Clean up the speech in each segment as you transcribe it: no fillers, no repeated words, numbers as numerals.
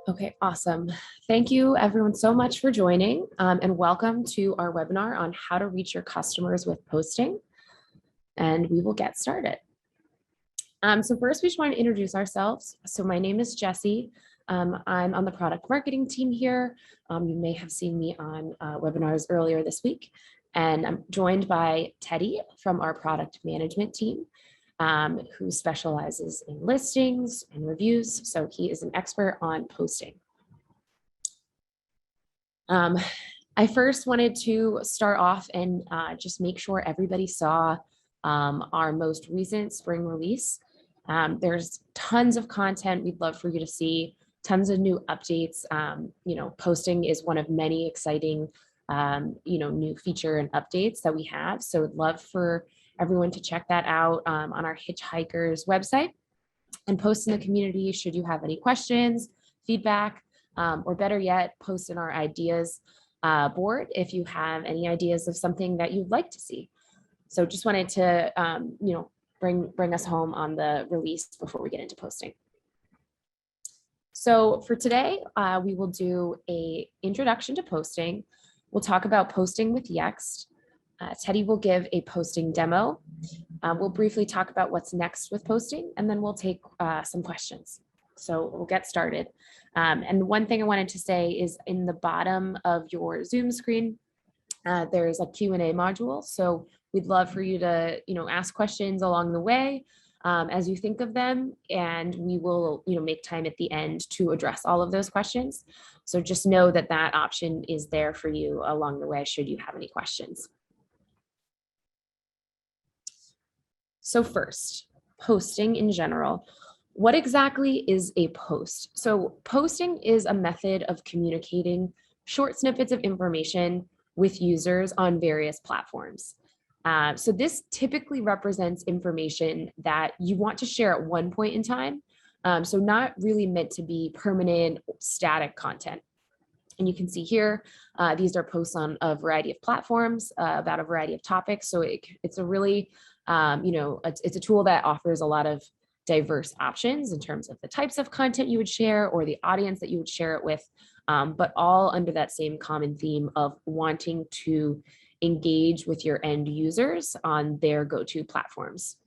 Okay, awesome. Thank you everyone so much for joining and welcome to our webinar on how to reach your customers with posting. And we will get started. So first we just want to introduce ourselves. So my name is Jessie. I'm on the product marketing team here. You may have seen me on webinars earlier this week. And I'm joined by Teddy from our product management team. Who specializes in listings and reviews. So he is an expert on posting. I first wanted to start off and just make sure everybody saw our most recent spring release. There's tons of content we'd love for you to see, tons of new updates. Posting is one of many exciting, new feature and updates that we have. So I'd love for everyone to check that out on our Hitchhikers website and post in the community should you have any questions, feedback, or better yet, post in our ideas board if you have any ideas of something that you'd like to see. So just wanted to, bring us home on the release before we get into posting. So for today, we will do an introduction to posting. We'll talk about posting with Yext. Teddy will give a posting demo. We'll briefly talk about what's next with posting, and then we'll take some questions. So we'll get started. And one thing I wanted to say is in the bottom of your Zoom screen, there's a Q&A module. So we'd love for you to, ask questions along the way as you think of them, and we will, make time at the end to address all of those questions. So just know that that option is there for you along the way should you have any questions. So first, posting in general. What exactly is a post? So posting is a method of communicating short snippets of information with users on various platforms. So this typically represents information that you want to share at one point in time. So not really meant to be permanent, static content. And you can see here, these are posts on a variety of platforms about a variety of topics. So it's a really, it's a tool that offers a lot of diverse options in terms of the types of content you would share or the audience that you would share it with, but all under that same common theme of wanting to engage with your end users on their go-to platforms.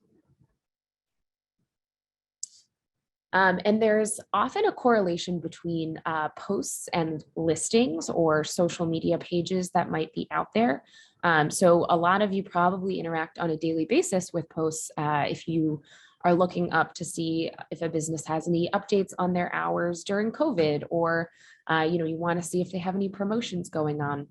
And there's often a correlation between posts and listings or social media pages that might be out there. So a lot of you probably interact on a daily basis with posts if you are looking up to see if a business has any updates on their hours during COVID, or you want to see if they have any promotions going on.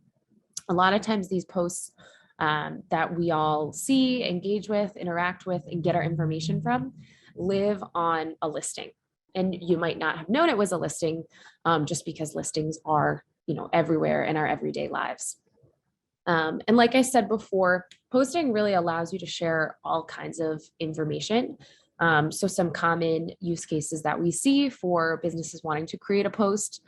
A lot of times these posts that we all see, engage with, interact with, and get our information from live on a listing. And you might not have known it was a listing just because listings are, everywhere in our everyday lives. And like I said before, posting really allows you to share all kinds of information. So some common use cases that we see for businesses wanting to create a post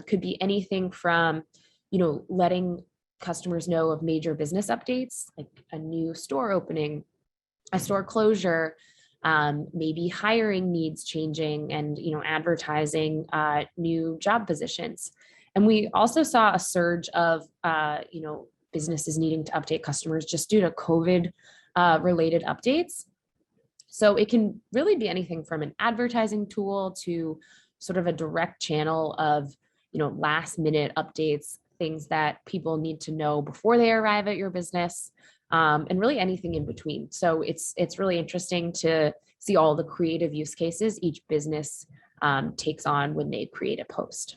could be anything from, letting customers know of major business updates, like a new store opening, a store closure, maybe hiring needs changing, and advertising new job positions. And we also saw a surge of businesses needing to update customers just due to COVID related updates. So it can really be anything from an advertising tool to sort of a direct channel of last minute updates, things that people need to know before they arrive at your business. And really anything in between. So it's really interesting to see all the creative use cases each business takes on when they create a post.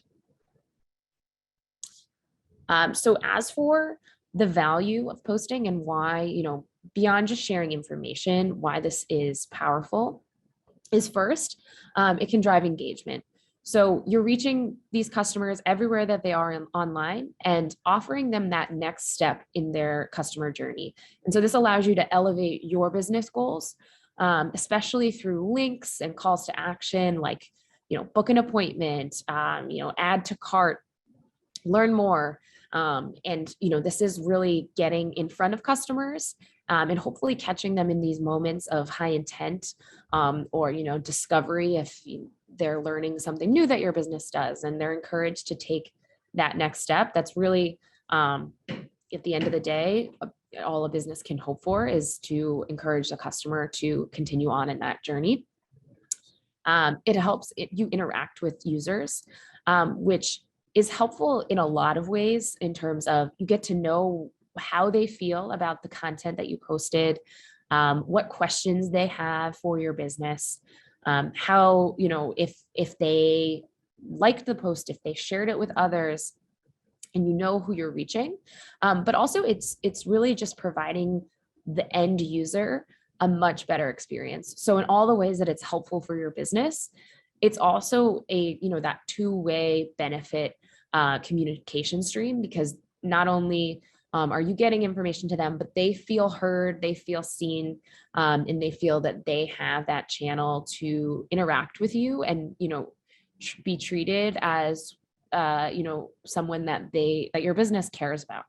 So as for the value of posting and why, beyond just sharing information, why this is powerful is first, it can drive engagement. So you're reaching these customers everywhere that they are online and offering them that next step in their customer journey. And so this allows you to elevate your business goals, especially through links and calls to action, like, book an appointment, add to cart, learn more. And this is really getting in front of customers and hopefully catching them in these moments of high intent or discovery if they're learning something new that your business does, and they're encouraged to take that next step. That's really, at the end of the day, all a business can hope for is to encourage the customer to continue on in that journey. It helps you interact with users, which is helpful in a lot of ways in terms of you get to know how they feel about the content that you posted, what questions they have for your business, how, if they liked the post, if they shared it with others, and you know who you're reaching. But also it's really just providing the end user a much better experience. So in all the ways that it's helpful for your business, it's also that two-way benefit communication stream, because not only are you getting information to them, but they feel heard, they feel seen, and they feel that they have that channel to interact with you and, be treated as someone that your business cares about.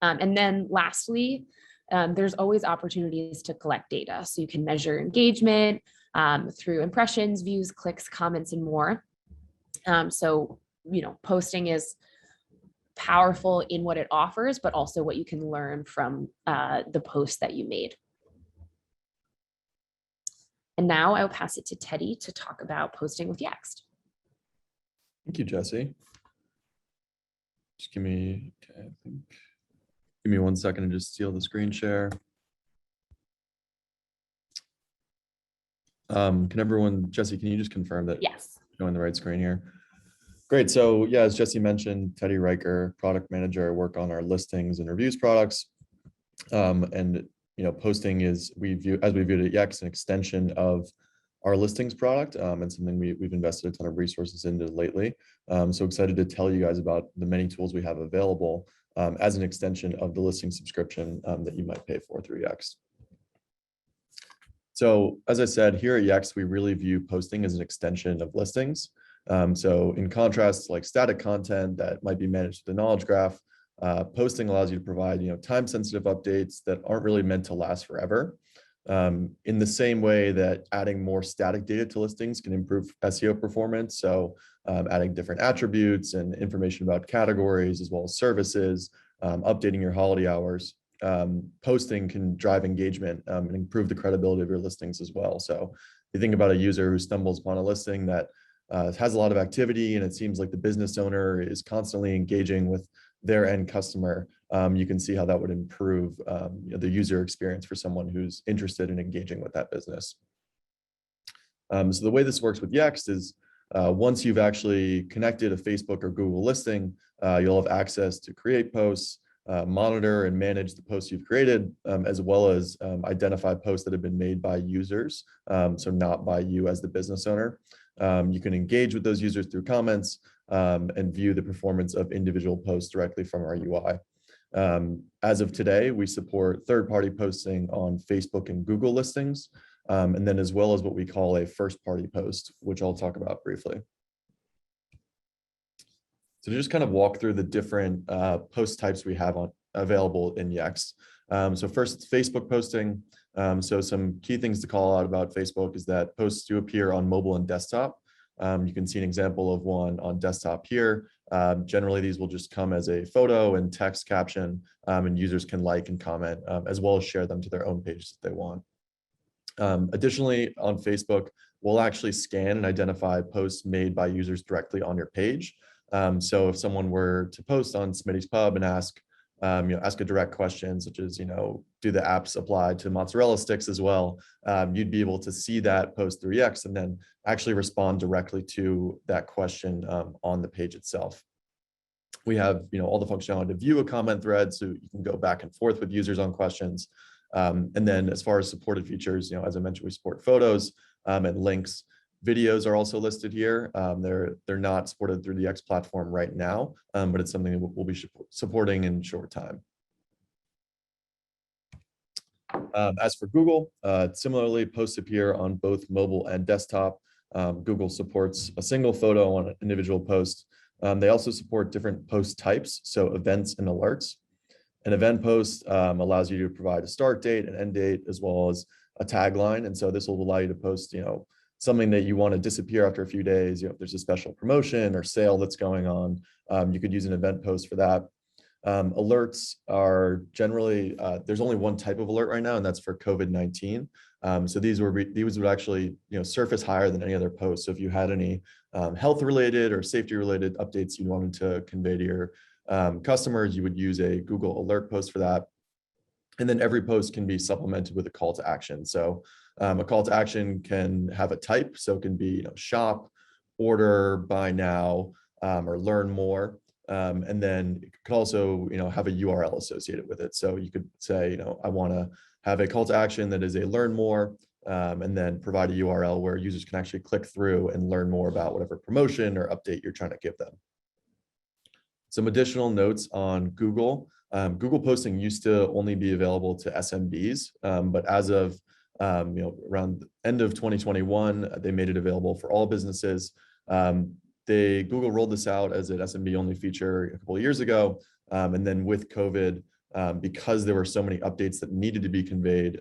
And then lastly, there's always opportunities to collect data. So you can measure engagement through impressions, views, clicks, comments, and more. So, posting is powerful in what it offers, but also what you can learn from the post that you made. And now I'll pass it to Teddy to talk about posting with Yext. Thank you, Jesse. Just give me 1 second to just steal the screen share. Can everyone, Jesse, can you just confirm that yes, you're showing the right screen here? Great. So yeah, as Jesse mentioned, Teddy Riker, product manager, I work on our listings and reviews products. And posting is as we viewed at Yext, an extension of our listings product, and something we've invested a ton of resources into lately. So excited to tell you guys about the many tools we have available as an extension of the listing subscription that you might pay for through Yext. So as I said, here at Yext, we really view posting as an extension of listings. So in contrast, like static content that might be managed with the knowledge graph, posting allows you to provide time-sensitive updates that aren't really meant to last forever. In the same way that adding more static data to listings can improve SEO performance. So adding different attributes and information about categories as well as services, updating your holiday hours, posting can drive engagement and improve the credibility of your listings as well. So if you think about a user who stumbles upon a listing that has a lot of activity and it seems like the business owner is constantly engaging with their end customer, you can see how that would improve the user experience for someone who's interested in engaging with that business. So the way this works with Yext is once you've actually connected a Facebook or Google listing, you'll have access to create posts, monitor and manage the posts you've created, as well as identify posts that have been made by users, so not by you as the business owner. You can engage with those users through comments and view the performance of individual posts directly from our UI. As of today, we support third-party posting on Facebook and Google listings, and then as well as what we call a first-party post, which I'll talk about briefly. So to just kind of walk through the different post types we have available in Yext. So first, it's Facebook posting. So some key things to call out about Facebook is that posts do appear on mobile and desktop. You can see an example of one on desktop here. Generally, these will just come as a photo and text caption, and users can like and comment, as well as share them to their own pages if they want. Additionally, on Facebook, we'll actually scan and identify posts made by users directly on your page. So if someone were to post on Smitty's Pub and ask a direct question, such as, do the apps apply to mozzarella sticks as well? You'd be able to see that post through Yext and then actually respond directly to that question on the page itself. We have, all the functionality to view a comment thread, so you can go back and forth with users on questions. And then as far as supported features, as I mentioned, we support photos and links. Videos are also listed here. They're not supported through the Yext platform right now, but it's something that we'll be supporting in short time. As for Google, similarly, posts appear on both mobile and desktop. Google supports a single photo on an individual post. They also support different post types, so events and alerts. An event post allows you to provide a start date, an end date, as well as a tagline. And so this will allow you to post, something that you want to disappear after a few days, if there's a special promotion or sale that's going on, you could use an event post for that. Alerts are generally, there's only one type of alert right now, and that's for COVID-19. So these would actually surface higher than any other post. So if you had any health related or safety related updates you wanted to convey to your customers, you would use a Google alert post for that. And then every post can be supplemented with a call to action. So a call to action can have a type, so it can be shop, order, buy now, or learn more. And then it could also have a URL associated with it. So you could say, I want to have a call to action that is a learn more, and then provide a URL where users can actually click through and learn more about whatever promotion or update you're trying to give them. Some additional notes on Google. Google posting used to only be available to SMBs, but as of around the end of 2021, they made it available for all businesses. Google rolled this out as an SMB only feature a couple of years ago, and then with COVID, because there were so many updates that needed to be conveyed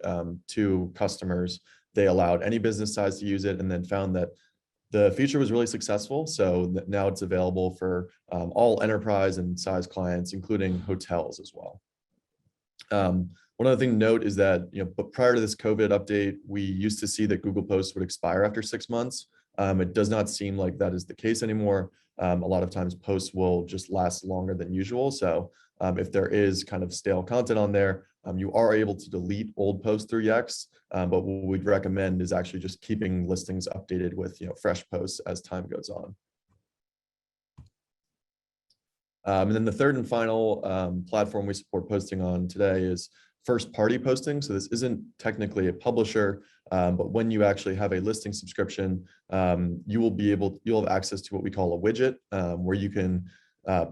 to customers, they allowed any business size to use it, and then found that the feature was really successful. So now it's available for all enterprise and size clients, including hotels as well. One other thing to note is that, but prior to this COVID update, we used to see that Google Posts would expire after 6 months. It does not seem like that is the case anymore. A lot of times posts will just last longer than usual. So if there is kind of stale content on there, you are able to delete old posts through Yext. But what we'd recommend is actually just keeping listings updated with fresh posts as time goes on. And then the third and final platform we support posting on today is first-party posting. So this isn't technically a publisher, but when you actually have a listing subscription, you'll have access to what we call a widget, where you can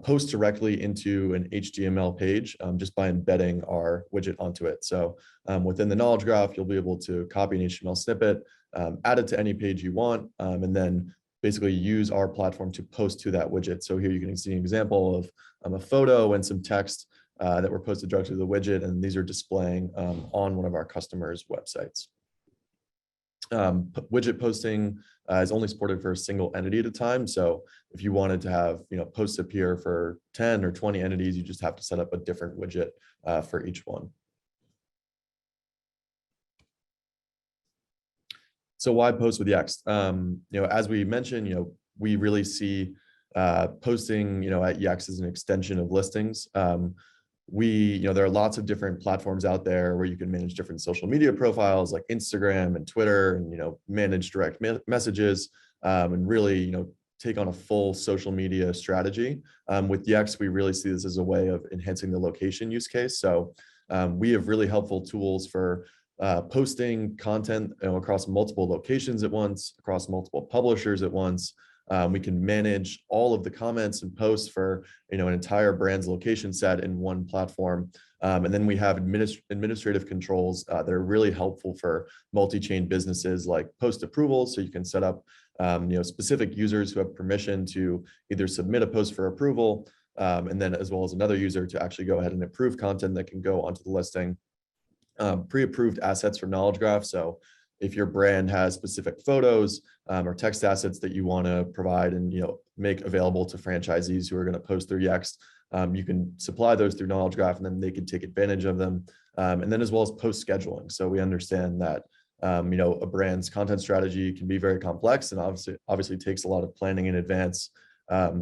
post directly into an HTML page just by embedding our widget onto it. So within the knowledge graph, you'll be able to copy an HTML snippet, add it to any page you want, and then basically use our platform to post to that widget. So here you can see an example of a photo and some text that were posted directly to the widget, and these are displaying on one of our customers' websites. Widget posting is only supported for a single entity at a time. So if you wanted to have posts appear for 10 or 20 entities, you just have to set up a different widget for each one. So why post with Yext? As we mentioned, we really see posting at Yext as an extension of listings. There are lots of different platforms out there where you can manage different social media profiles like Instagram and Twitter, and manage direct messages, and really take on a full social media strategy. With Yext, we really see this as a way of enhancing the location use case. So we have really helpful tools for posting content across multiple locations at once, across multiple publishers at once. We can manage all of the comments and posts for an entire brand's location set in one platform. And then we have administrative controls that are really helpful for multi-chain businesses, like post approvals. So you can set up specific users who have permission to either submit a post for approval, and then as well as another user to actually go ahead and approve content that can go onto the listing. Pre-approved assets from Knowledge Graph. So if your brand has specific photos or text assets that you want to provide and make available to franchisees who are going to post through Yext, you can supply those through Knowledge Graph, and then they can take advantage of them. And then as well as post scheduling. So we understand that a brand's content strategy can be very complex and obviously takes a lot of planning in advance.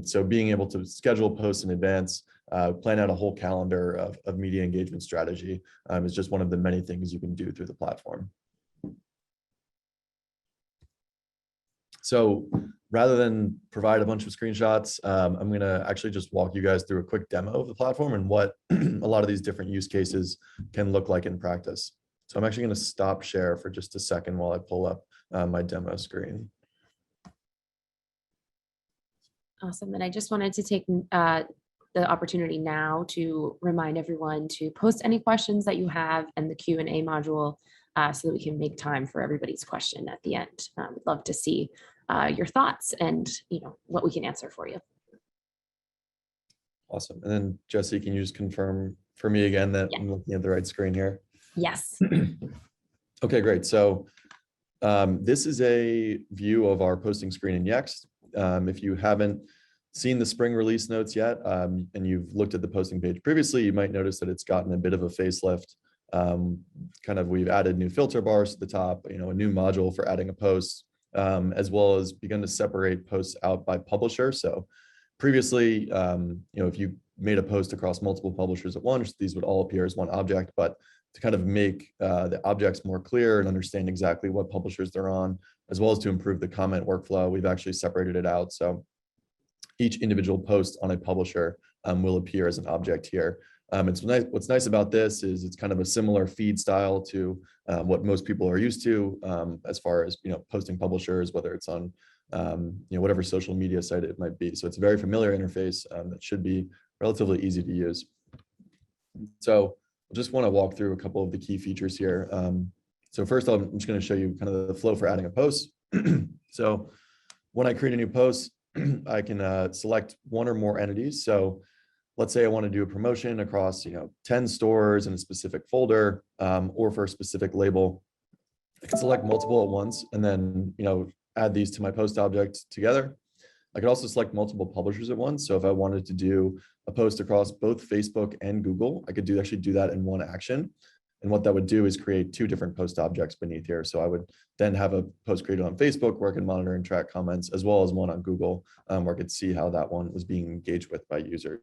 So being able to schedule posts in advance, plan out a whole calendar of media engagement strategy is just one of the many things you can do through the platform. So rather than provide a bunch of screenshots, I'm going to actually just walk you guys through a quick demo of the platform and what a lot of these different use cases can look like in practice. So I'm actually going to stop share for just a second while I pull up my demo screen. Awesome. And I just wanted to take the opportunity now to remind everyone to post any questions that you have in the Q&A module so that we can make time for everybody's question at the end. We'd love to see your thoughts and what we can answer for you. Awesome. And then Jesse, can you just confirm for me again that I'm looking at the right screen here? Yes. Okay, great. So This is a view of our posting screen in Yext. If you haven't seen the spring release notes yet, and you've looked at the posting page previously, you might notice that it's gotten a bit of a facelift. We've added new filter bars to the top, a new module for adding a post, as well as begun to separate posts out by publisher. So previously, if you made a post across multiple publishers at once, these would all appear as one object, but to kind of make the objects more clear and understand exactly what publishers they're on, as well as to improve the comment workflow, we've actually separated it out. So each individual post on a publisher will appear as an object here. What's nice about this is it's kind of a similar feed style to what most people are used to as far as posting publishers, whether it's on whatever social media site it might be. So it's a very familiar interface that should be relatively easy to use. So I just want to walk through a couple of the key features here. So first, I'm just going to show you kind of the flow for adding a post. So when I create a new post, I can select one or more entities. So let's say I want to do a promotion across 10 stores in a specific folder or for a specific label. I can select multiple at once and then add these to my post object together. I could also select multiple publishers at once. So if I wanted to do a post across both Facebook and Google, I could actually do that in one action. And what that would do is create two different post objects beneath here. So I would then have a post created on Facebook where I can monitor and track comments, as well as one on Google where I could see how that one was being engaged with by users.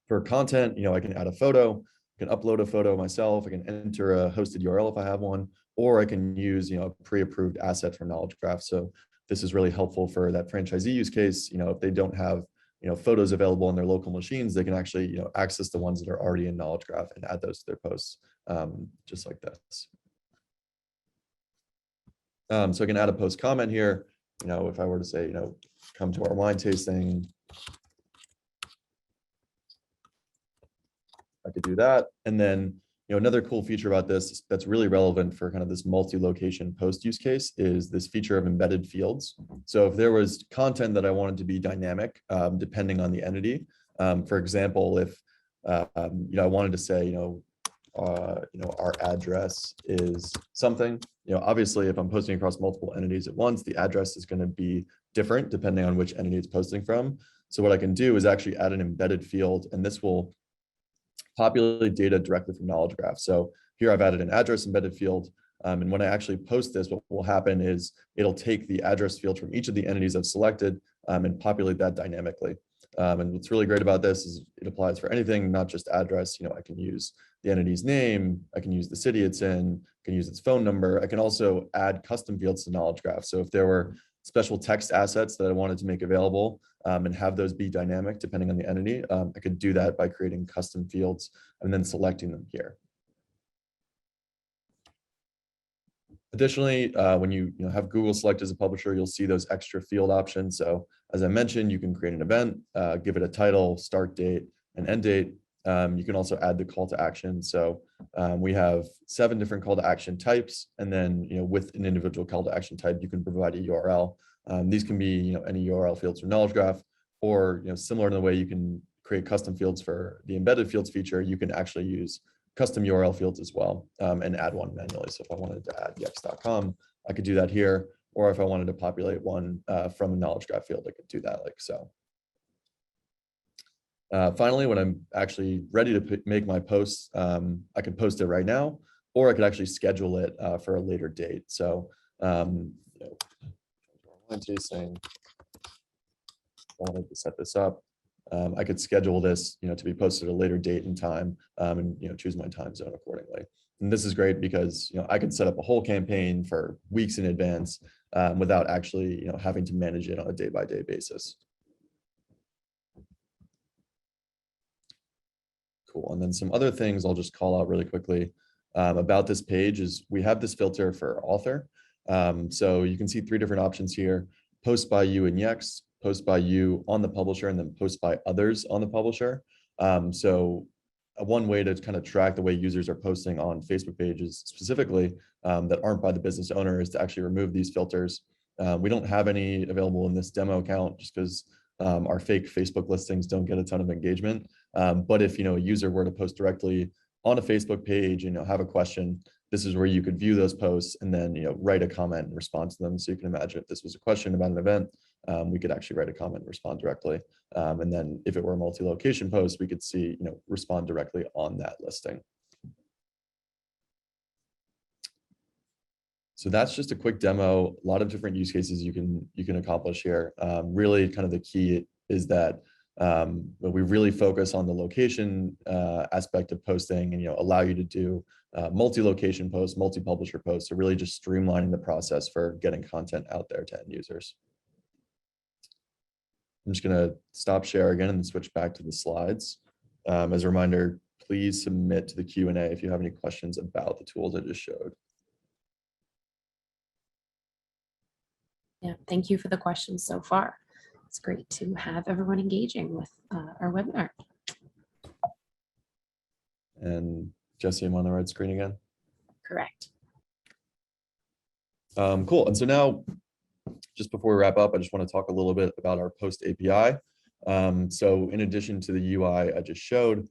For content, I can add a photo, I can upload a photo myself, I can enter a hosted URL if I have one, or I can use a pre-approved asset from Knowledge Graph. So this is really helpful for that franchisee use case. If they don't have photos available on their local machines, they can actually access the ones that are already in Knowledge Graph and add those to their posts, just like this. So I can add a post comment here. If I were to say, come to our wine tasting, I could do that. And then another cool feature about this that's really relevant for kind of this multi-location post use case is this feature of embedded fields. So if there was content that I wanted to be dynamic, depending on the entity, for example, if I wanted to say, our address is something, obviously if I'm posting across multiple entities at once, the address is going to be different depending on which entity it's posting from. So what I can do is actually add an embedded field, and this will populate data directly from Knowledge Graph. So here I've added an address embedded field. And when I actually post this, what will happen is it'll take the address field from each of the entities I've selected and populate that dynamically. And what's really great about this is it applies for anything, not just address. I can use the entity's name, I can use the city it's in, I can use its phone number. I can also add custom fields to Knowledge Graph. So if there were special text assets that I wanted to make available and have those be dynamic depending on the entity, I could do that by creating custom fields and then selecting them here. Additionally, when you have Google select as a publisher, you'll see those extra field options. So as I mentioned, you can create an event, give it a title, start date, and end date. You can also add the call to action. So we have 7 different call to action types. And then with an individual call to action type, you can provide a URL. These can be any URL fields from Knowledge Graph, or similar to the way you can create custom fields for the embedded fields feature, you can actually use custom URL fields as well and add one manually. So if I wanted to add yext.com, I could do that here. Or if I wanted to populate one from a Knowledge Graph field, I could do that like so. Finally, when I'm actually ready to make my posts, I could post it right now, or I could actually schedule it for a later date. So wine tasting, wanted to set this up. I could schedule this, to be posted at a later date and time, and choose my time zone accordingly. And this is great because I could set up a whole campaign for weeks in advance without actually having to manage it on a day-by-day basis. Cool. And then some other things I'll just call out really quickly about this page is we have this filter for author. So you can see 3 different options here: post by you in Yext, post by you on the publisher, and then post by others on the publisher. So one way to kind of track the way users are posting on Facebook pages specifically that aren't by the business owner is to actually remove these filters. We don't have any available in this demo account just because our fake Facebook listings don't get a ton of engagement. But if a user were to post directly on a Facebook page, have a question, this is where you could view those posts and then, write a comment and respond to them. So you can imagine if this was a question about an event, we could actually write a comment and respond directly. And then if it were a multi-location post, we could see, respond directly on that listing. So that's just a quick demo. A lot of different use cases you can accomplish here. Really, kind of the key is that we really focus on the location aspect of posting, and allow you to do multi-location posts, multi-publisher posts. So really just streamlining the process for getting content out there to end users. I'm just going to stop share again and switch back to the slides. As a reminder, please submit to the Q&A if you have any questions about the tools I just showed. Yeah, thank you for the questions so far. It's great to have everyone engaging with our webinar. And Jesse, I'm on the right screen again. Correct. Cool. And so now, just before we wrap up, I just want to talk a little bit about our post API. So in addition to the UI I just showed,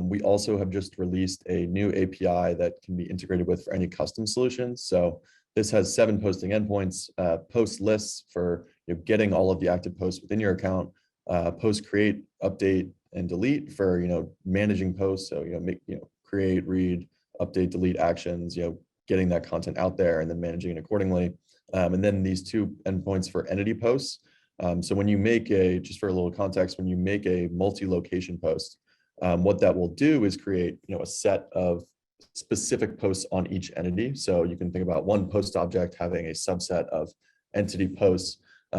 we also have just released a new API that can be integrated with for any custom solutions. So this has 7 posting endpoints, post lists for getting all of the active posts within your account, post create, update, and delete for managing posts. So create, read, update, delete actions, getting that content out there and then managing it accordingly. And then these 2 endpoints for entity posts. So when you make just for a little context, when you make a multi-location post, what that will do is create a set of specific posts on each entity. So you can think about one post object having a subset of entity posts.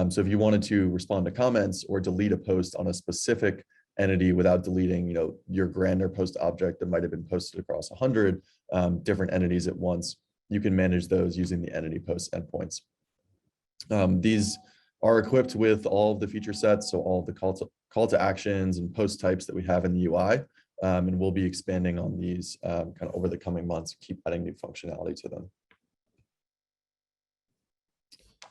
So if you wanted to respond to comments or delete a post on a specific entity without deleting, your grander post object that might have been posted across 100 different entities at once, you can manage those using the entity post endpoints. These are equipped with all of the feature sets, so all of the call to actions and post types that we have in the UI. And we'll be expanding on these kind of over the coming months, keep adding new functionality to them.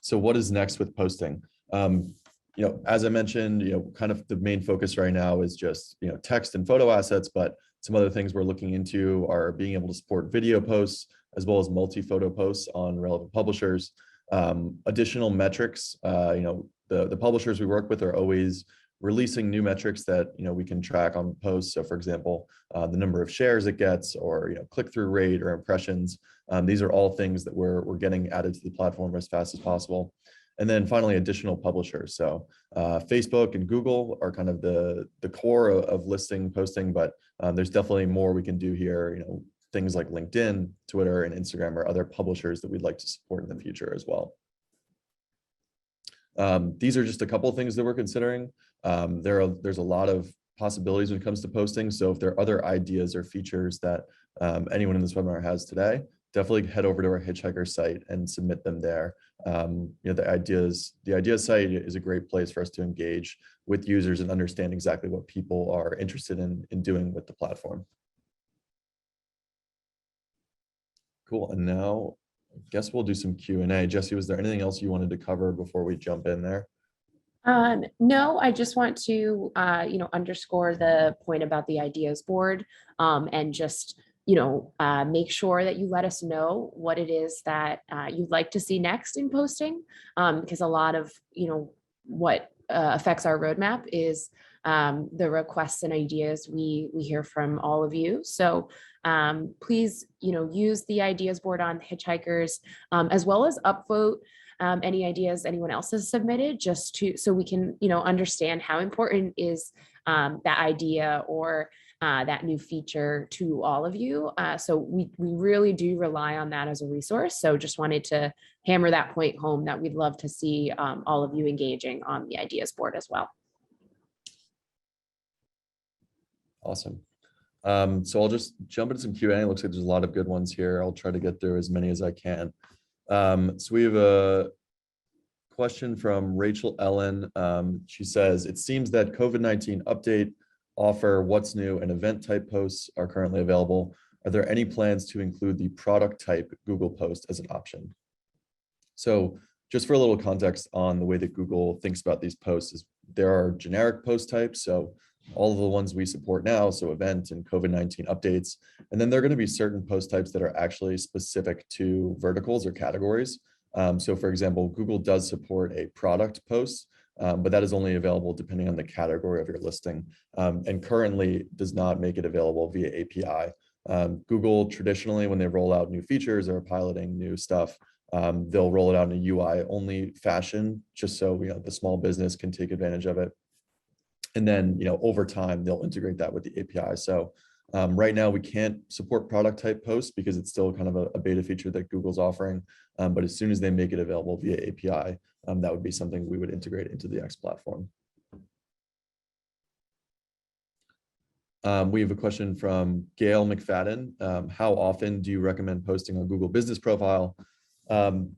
So what is next with posting? As I mentioned, kind of the main focus right now is just, text and photo assets, but some other things we're looking into are being able to support video posts as well as multi-photo posts on relevant publishers. Additional metrics, the publishers we work with are always releasing new metrics that we can track on posts. So for example, the number of shares it gets, or click-through rate or impressions. These are all things that we're getting added to the platform as fast as possible. And then finally, additional publishers. So Facebook and Google are kind of the core of listing posting, but there's definitely more we can do here. Things like LinkedIn, Twitter, and Instagram are other publishers that we'd like to support in the future as well. These are just a couple of things that we're considering. There's a lot of possibilities when it comes to posting. So if there are other ideas or features that anyone in this webinar has today, definitely head over to our Hitchhiker site and submit them there. The ideas site is a great place for us to engage with users and understand exactly what people are interested in doing with the platform. Cool. And now I guess we'll do some Q&A. Jesse, was there anything else you wanted to cover before we jump in there? No, I just want to, underscore the point about the ideas board, and just, make sure that you let us know what it is that you'd like to see next in posting, because a lot of, what affects our roadmap is the requests and ideas we hear from all of you. So please, use the ideas board on Hitchhikers, as well as upvote any ideas anyone else has submitted, just so we can, understand how important is that idea or that new feature to all of you. So we really do rely on that as a resource. So just wanted to hammer that point home that we'd love to see all of you engaging on the ideas board as well. Awesome. So I'll just jump into some Q&A. It looks like there's a lot of good ones here. I'll try to get through as many as I can. So we have a question from Rachel Ellen. She says, it seems that COVID-19 update offer what's new and event type posts are currently available. Are there any plans to include the product type Google post as an option? So just for a little context on the way that Google thinks about these posts is there are generic post types. So all of the ones we support now, so event and COVID-19 updates. And then there are going to be certain post types that are actually specific to verticals or categories. So for example, Google does support a product post, but that is only available depending on the category of your listing, and currently does not make it available via API. Google traditionally, when they roll out new features or piloting new stuff, they'll roll it out in a UI only fashion, just so the small business can take advantage of it. And then over time they'll integrate that with the API. So right now we can't support product type posts because it's still kind of a beta feature that Google's offering. But as soon as they make it available via API, that would be something we would integrate into the Yext platform. We have a question from Gail McFadden. How often do you recommend posting on Google Business Profile?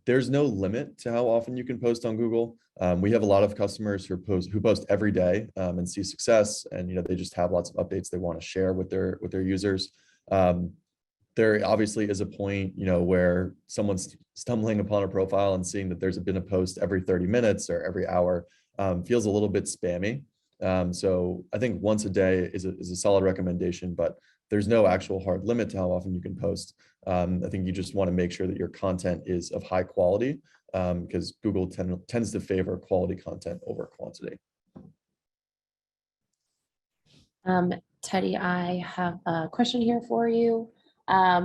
There's no limit to how often you can post on Google. We have a lot of customers who post every day and see success, and they just have lots of updates they want to share with their users. There obviously is a point where someone's stumbling upon a profile and seeing that there's been a post every 30 minutes or every hour feels a little bit spammy. So I think once a day is a solid recommendation, but there's no actual hard limit to how often you can post. I think you just want to make sure that your content is of high quality, because Google tends to favor quality content over quantity. Teddy, I have a question here for you,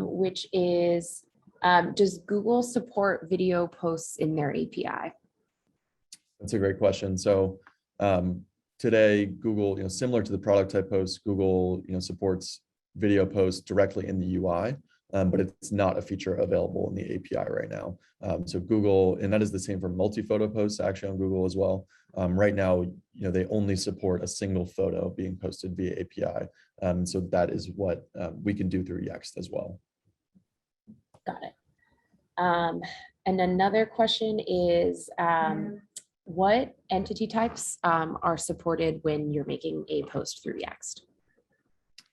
which is, does Google support video posts in their API? That's a great question. So today, Google, similar to the product type posts, Google, supports video posts directly in the UI, but it's not a feature available in the API right now. So Google, and that is the same for multi-photo posts actually on Google as well. Right now, they only support a single photo being posted via API. So that is what we can do through Yext as well. Got it. And another question is, what entity types are supported when you're making a post through Yext?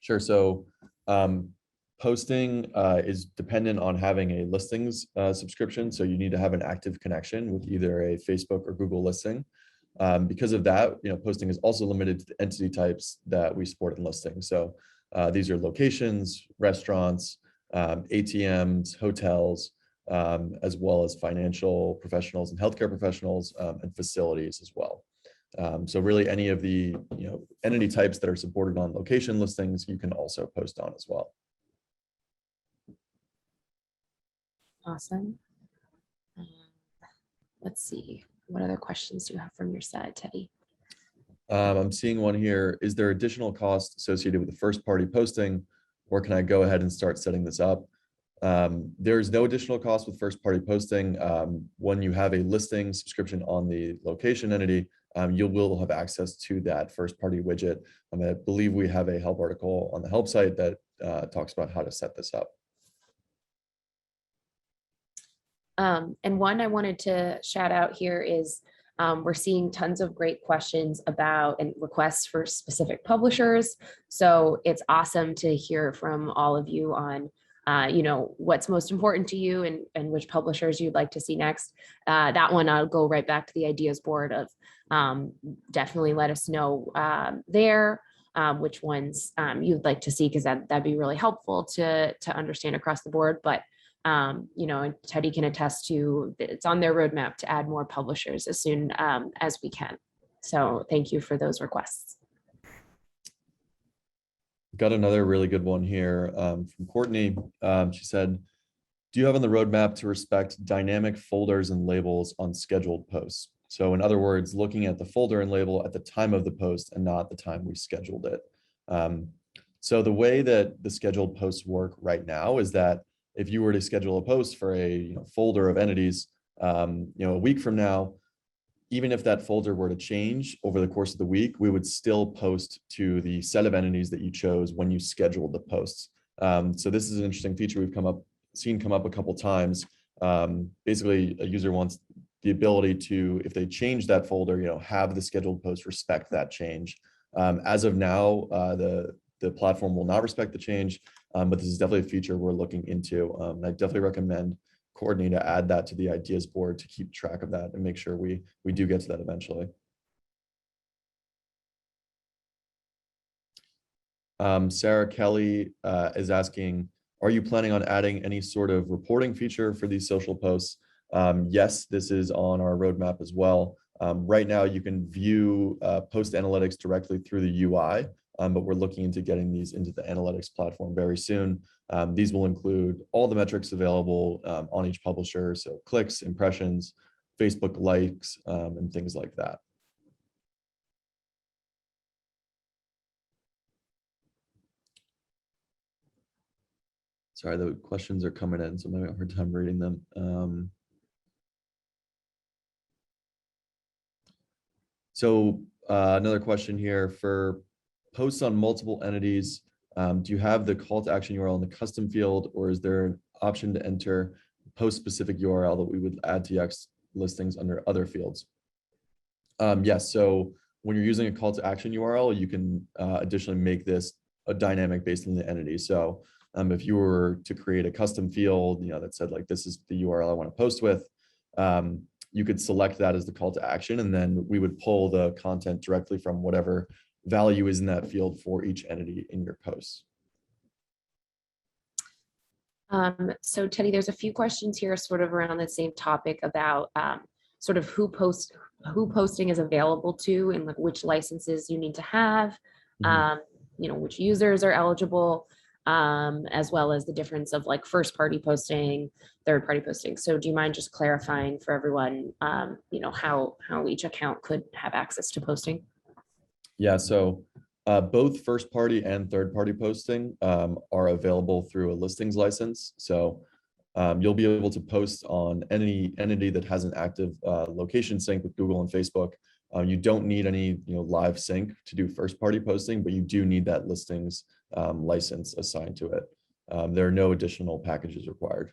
Sure. So posting is dependent on having a listings subscription. So you need to have an active connection with either a Facebook or Google listing. Because of that, posting is also limited to the entity types that we support in listings. So these are locations, restaurants, ATMs, hotels, as well as financial professionals and healthcare professionals, and facilities as well. So really any of the entity types that are supported on location listings, you can also post on as well. Awesome. Let's see, what other questions do you have from your side, Teddy? I'm seeing one here. Is there additional cost associated with the first party posting, or can I go ahead and start setting this up? There's no additional cost with first party posting. When you have a listing subscription on the location entity, you will have access to that first party widget. I believe we have a help article on the help site that talks about how to set this up. And one I wanted to shout out here is we're seeing tons of great questions about and requests for specific publishers. So it's awesome to hear from all of you on what's most important to you and which publishers you'd like to see next. That one, I'll go right back to the ideas board of definitely let us know there which ones you'd like to see, because that'd be really helpful to understand across the board. But and Teddy can attest to it's on their roadmap to add more publishers as soon as we can. So thank you for those requests. Got another really good one here from Courtney. She said, do you have on the roadmap to respect dynamic folders and labels on scheduled posts? So in other words, looking at the folder and label at the time of the post and not the time we scheduled it. So the way that the scheduled posts work right now is that if you were to schedule a post for a folder of entities, a week from now, even if that folder were to change over the course of the week, we would still post to the set of entities that you chose when you scheduled the posts. So this is an interesting feature we've seen come up a couple times. Basically, a user wants the ability to, if they change that folder, have the scheduled post respect that change. As of now, the platform will not respect the change, but this is definitely a feature we're looking into. I definitely recommend Courtney to add that to the ideas board to keep track of that and make sure we do get to that eventually. Sarah Kelly is asking, are you planning on adding any sort of reporting feature for these social posts? Yes, this is on our roadmap as well. Right now, you can view post analytics directly through the UI, but we're looking into getting these into the analytics platform very soon. These will include all the metrics available on each publisher, so clicks, impressions, Facebook likes, and things like that. Sorry, the questions are coming in, so I'm having a hard time reading them. Another question here for posts on multiple entities. Do you have the call to action URL in the custom field, or is there an option to enter post specific URL that we would add to Yext listings under other fields? Yes, so when you're using a call to action URL, you can additionally make this a dynamic based on the entity. So if you were to create a custom field, that said like, this is the URL I want to post with, you could select that as the call to action, and then we would pull the content directly from whatever value is in that field for each entity in your posts. So Teddy, there's a few questions here sort of around the same topic about sort of who posting is available to and like which licenses you need to have, which users are eligible, as well as the difference of like first party posting, third party posting. So do you mind just clarifying for everyone, how each account could have access to posting? Yeah, so both first party and third party posting are available through a listings license. So you'll be able to post on any entity that has an active location sync with Google and Facebook. You don't need any live sync to do first party posting, but you do need that listings license assigned to it. There are no additional packages required.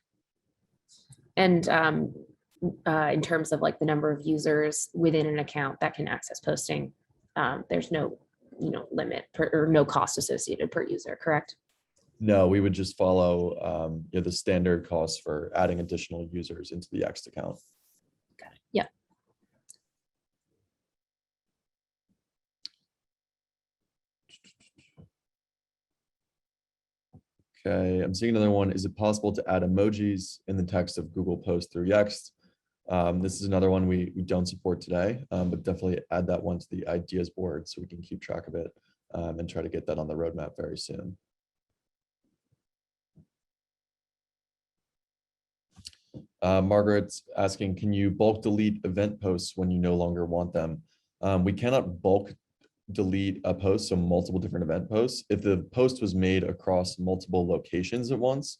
And in terms of like the number of users within an account that can access posting, there's no limit or no cost associated per user, correct? No, we would just follow the standard costs for adding additional users into the Yext account. Got it. Yeah. Okay, I'm seeing another one. Is it possible to add emojis in the text of Google Posts through Yext? This is another one we don't support today, but definitely add that one to the ideas board so we can keep track of it and try to get that on the roadmap very soon. Margaret's asking, can you bulk delete event posts when you no longer want them? We cannot bulk delete a post, so multiple different event posts. If the post was made across multiple locations at once,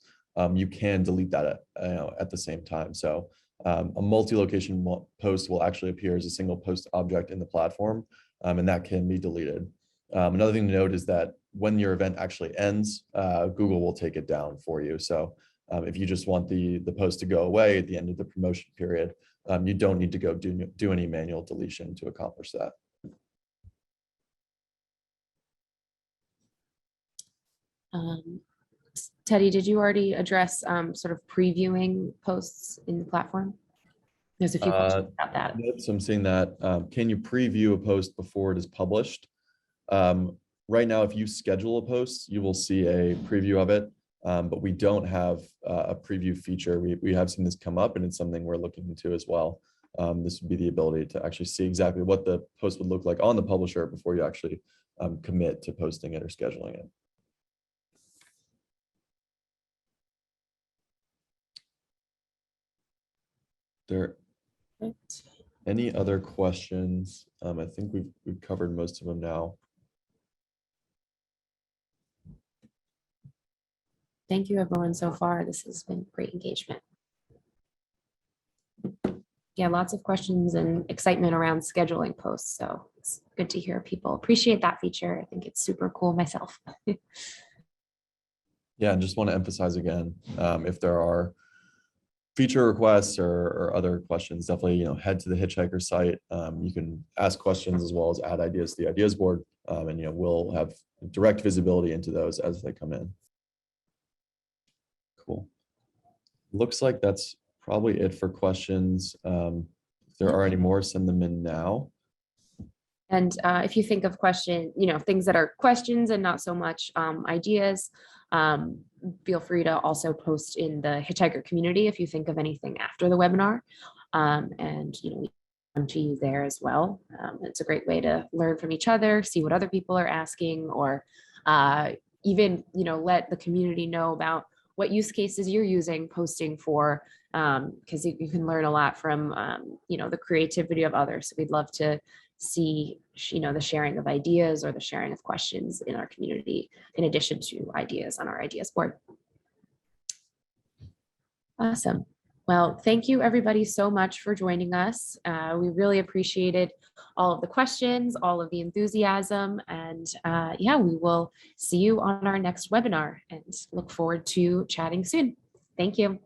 you can delete that at the same time. So a multi-location post will actually appear as a single post object in the platform, and that can be deleted. Another thing to note is that when your event actually ends, Google will take it down for you. So if you just want the post to go away at the end of the promotion period, you don't need to go do any manual deletion to accomplish that. Teddy, did you already address sort of previewing posts in the platform? There's a few questions about that. Yep, so I'm seeing that. Can you preview a post before it is published? Right now, if you schedule a post, you will see a preview of it, but we don't have a preview feature. We have seen this come up, and it's something we're looking into as well. This would be the ability to actually see exactly what the post would look like on the publisher before you actually commit to posting it or scheduling it. There any other questions? I think we've covered most of them now. Thank you, everyone, so far. This has been great engagement. Yeah, lots of questions and excitement around scheduling posts. So it's good to hear people appreciate that feature. I think it's super cool myself. Yeah, and just want to emphasize again, if there are feature requests or other questions, definitely head to the Hitchhiker site. You can ask questions as well as add ideas to the ideas board, and we'll have direct visibility into those as they come in. Cool. Looks like that's probably it for questions. If there are any more, send them in now. And if you think of things that are questions and not so much ideas, feel free to also post in the Hitchhiker community if you think of anything after the webinar. And we come to you there as well. It's a great way to learn from each other, see what other people are asking, or even let the community know about what use cases you're using posting for, because you can learn a lot from the creativity of others. So we'd love to see the sharing of ideas or the sharing of questions in our community, in addition to ideas on our ideas board. Awesome. Well, thank you everybody so much for joining us. We really appreciated all of the questions, all of the enthusiasm, and yeah, we will see you on our next webinar and look forward to chatting soon. Thank you.